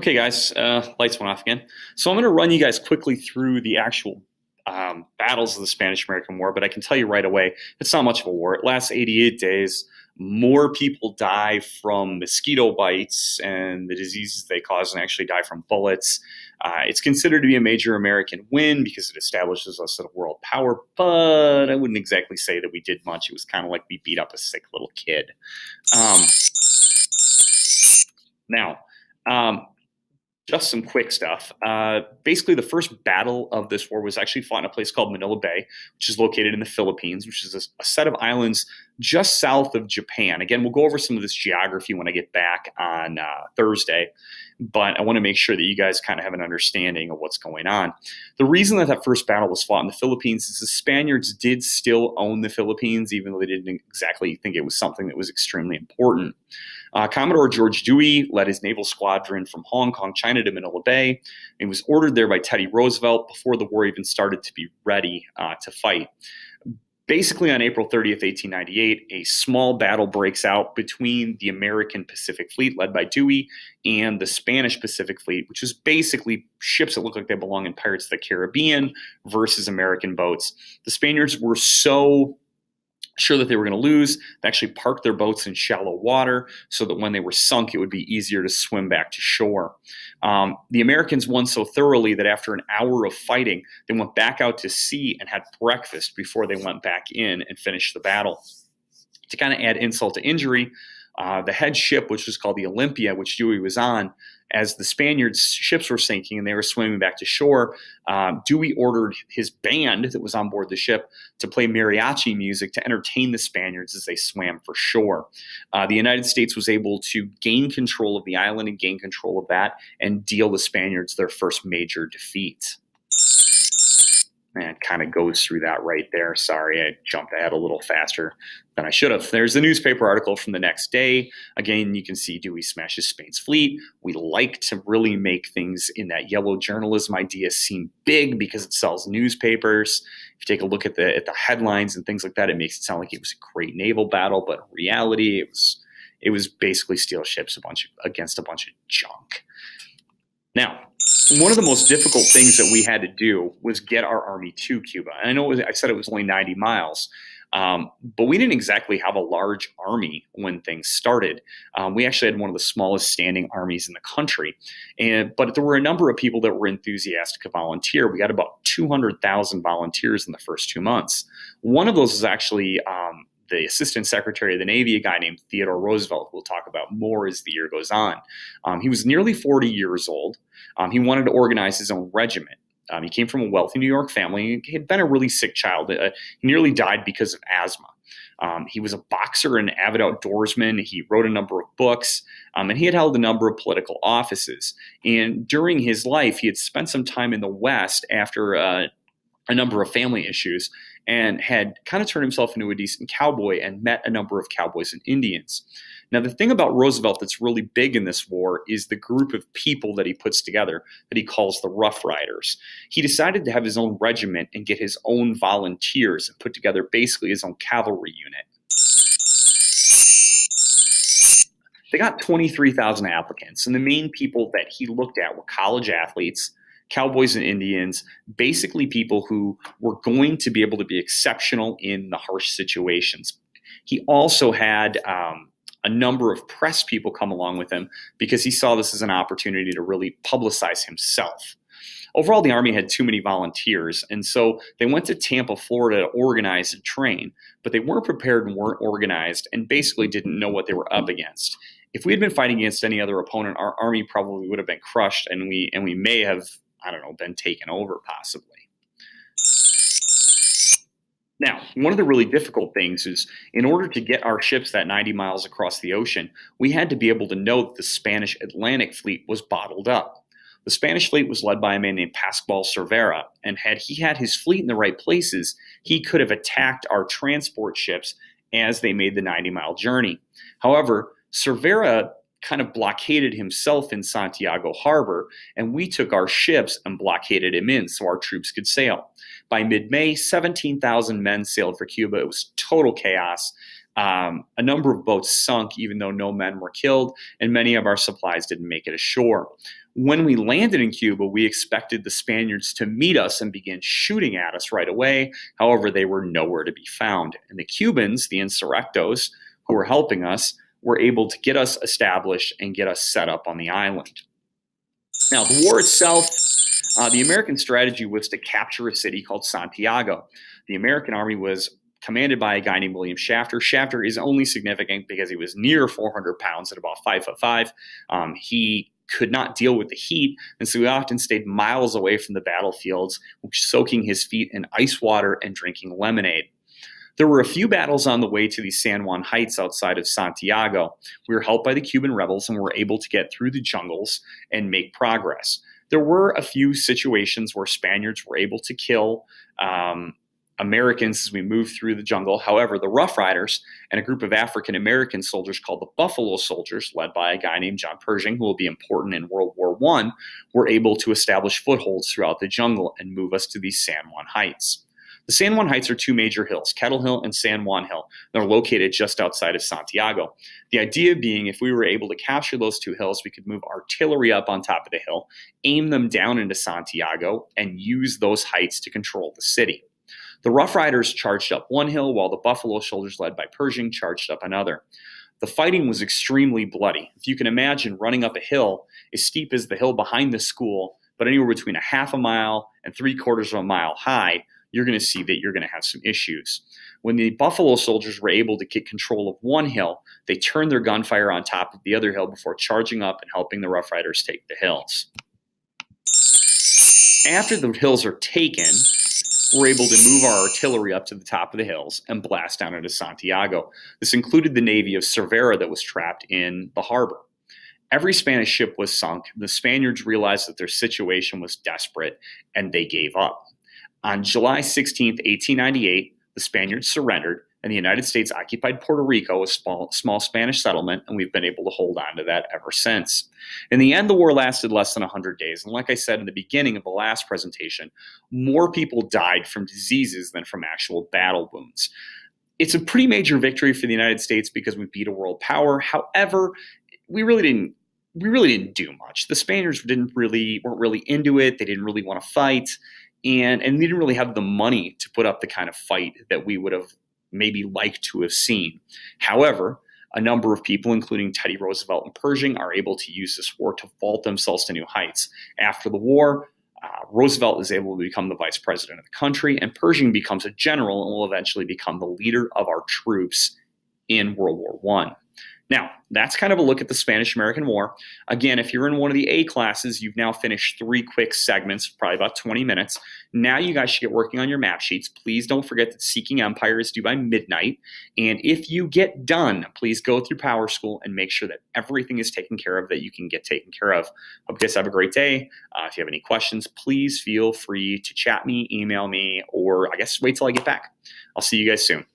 Okay, guys, lights went off again. So I'm going to run you guys quickly through the actual battles of the Spanish-American War, but I can tell you right away, it's not much of a war. It lasts 88 days. More people die from mosquito bites and the diseases they cause than actually die from bullets. It's considered to be a major American win because it establishes us as a world power, but I wouldn't exactly say that we did much. It was kind of like we beat up a sick little kid. Um, now, um, just some quick stuff. Basically, the first battle of this war was actually fought in a place called Manila Bay, which is located in the Philippines, which is a set of islands just south of Japan. Again, we'll go over some of this geography when I get back on Thursday, but I want to make sure that you guys kind of have an understanding of what's going on. The reason that first battle was fought in the Philippines is the Spaniards did still own the Philippines, even though they didn't exactly think it was something that was extremely important. Commodore George Dewey led his naval squadron from Hong Kong, China to Manila Bay. He was ordered there by Teddy Roosevelt before the war even started to be ready to fight. Basically, on April 30th, 1898, a small battle breaks out between the American Pacific Fleet, led by Dewey, and the Spanish Pacific Fleet, which is basically ships that look like they belong in Pirates of the Caribbean versus American boats. The Spaniards were so sure that they were going to lose. They actually parked their boats in shallow water so that when they were sunk, it would be easier to swim back to shore. The Americans won so thoroughly that after an hour of fighting, they went back out to sea and had breakfast before they went back in and finished the battle. To kind of add insult to injury, the head ship, which was called the Olympia, which Dewey was on, as the Spaniards' ships were sinking and they were swimming back to shore, Dewey ordered his band that was on board the ship to play mariachi music to entertain the Spaniards as they swam for shore. The United States was able to gain control of the island and gain control of that and deal the Spaniards their first major defeat. And it kind of goes through that right there. Sorry, I jumped ahead a little faster than I should have. There's the newspaper article from the next day. Again, you can see Dewey smashes Spain's fleet. We like to really make things in that yellow journalism idea seem big because it sells newspapers. If you take a look at the headlines and things like that, it makes it sound like it was a great naval battle, but in reality, it was basically steel ships against a bunch of junk. Now, one of the most difficult things that we had to do was get our army to Cuba. And I know I said it was only 90 miles, but we didn't exactly have a large army when things started. We actually had one of the smallest standing armies in the country. But there were a number of people that were enthusiastic to volunteer. We got about 200,000 volunteers in the first 2 months. One of those is actually the Assistant Secretary of the Navy, a guy named Theodore Roosevelt, we'll talk about more as the year goes on. He was nearly 40 years old. He wanted to organize his own regiment. He came from a wealthy New York family. He had been a really sick child. He nearly died because of asthma. He was a boxer and avid outdoorsman. He wrote a number of books, and he had held a number of political offices. And during his life, he had spent some time in the West after a number of family issues and had kind of turned himself into a decent cowboy and met a number of cowboys and Indians. Now, the thing about Roosevelt that's really big in this war is the group of people that he puts together that he calls the Rough Riders. He decided to have his own regiment and get his own volunteers and put together basically his own cavalry unit. They got 23,000 applicants, and the main people that he looked at were college athletes, cowboys and Indians, basically people who were going to be able to be exceptional in the harsh situations. He also had a number of press people come along with him because he saw this as an opportunity to really publicize himself. Overall, the Army had too many volunteers, and so they went to Tampa, Florida to organize and train, but they weren't prepared and weren't organized and basically didn't know what they were up against. If we had been fighting against any other opponent, our Army probably would have been crushed, and we may have, been taken over possibly. Now, one of the really difficult things is in order to get our ships that 90 miles across the ocean, we had to be able to know that the Spanish Atlantic fleet was bottled up. The Spanish fleet was led by a man named Pascual Cervera, and had he had his fleet in the right places, he could have attacked our transport ships as they made the 90-mile journey. However, Cervera kind of blockaded himself in Santiago Harbor, and we took our ships and blockaded him in so our troops could sail. By mid-May, 17,000 men sailed for Cuba. It was total chaos. A number of boats sunk, even though no men were killed, and many of our supplies didn't make it ashore. When we landed in Cuba, we expected the Spaniards to meet us and begin shooting at us right away. However, they were nowhere to be found. And the Cubans, the insurrectos who were helping us, were able to get us established and get us set up on the island. Now, the war itself, the American strategy was to capture a city called Santiago. The American army was commanded by a guy named William Shafter. Shafter is only significant because he was near 400 pounds at about 5'5". He could not deal with the heat, and so he often stayed miles away from the battlefields, soaking his feet in ice water and drinking lemonade. There were a few battles on the way to the San Juan Heights outside of Santiago. We were helped by the Cuban rebels and were able to get through the jungles and make progress. There were a few situations where Spaniards were able to kill Americans as we moved through the jungle. However, the Rough Riders and a group of African American soldiers called the Buffalo Soldiers, led by a guy named John Pershing, who will be important in World War I, were able to establish footholds throughout the jungle and move us to the San Juan Heights. The San Juan Heights are two major hills, Kettle Hill and San Juan Hill. They're located just outside of Santiago. The idea being, if we were able to capture those two hills, we could move artillery up on top of the hill, aim them down into Santiago, and use those heights to control the city. The Rough Riders charged up one hill, while the Buffalo Soldiers, led by Pershing, charged up another. The fighting was extremely bloody. If you can imagine, running up a hill as steep as the hill behind the school, but anywhere between a half a mile and 3/4 of a mile high, you're going to see that you're going to have some issues. When the Buffalo Soldiers were able to get control of one hill, they turned their gunfire on top of the other hill before charging up and helping the Rough Riders take the hills. After the hills are taken, we're able to move our artillery up to the top of the hills and blast down into Santiago. This included the navy of Cervera that was trapped in the harbor. Every Spanish ship was sunk. The Spaniards realized that their situation was desperate, and they gave up. On July 16, 1898, the Spaniards surrendered, and the United States occupied Puerto Rico, a small Spanish settlement, and we've been able to hold on to that ever since. In the end, the war lasted less than 100 days, and like I said in the beginning of the last presentation, more people died from diseases than from actual battle wounds. It's a pretty major victory for the United States because we beat a world power. However, we really didn't do much. The Spaniards weren't really into it. They didn't really want to fight. And they didn't really have the money to put up the kind of fight that we would have maybe liked to have seen. However, a number of people, including Teddy Roosevelt and Pershing, are able to use this war to vault themselves to new heights. After the war, Roosevelt is able to become the vice president of the country, and Pershing becomes a general and will eventually become the leader of our troops in World War I. Now, that's kind of a look at the Spanish-American War. Again, if you're in one of the A classes, you've now finished 3 quick segments, probably about 20 minutes. Now you guys should get working on your map sheets. Please don't forget that Seeking Empire is due by midnight. And if you get done, please go through Power School and make sure that everything is taken care of that you can get taken care of. Hope you guys have a great day. If you have any questions, please feel free to chat me, email me, or I guess wait till I get back. I'll see you guys soon.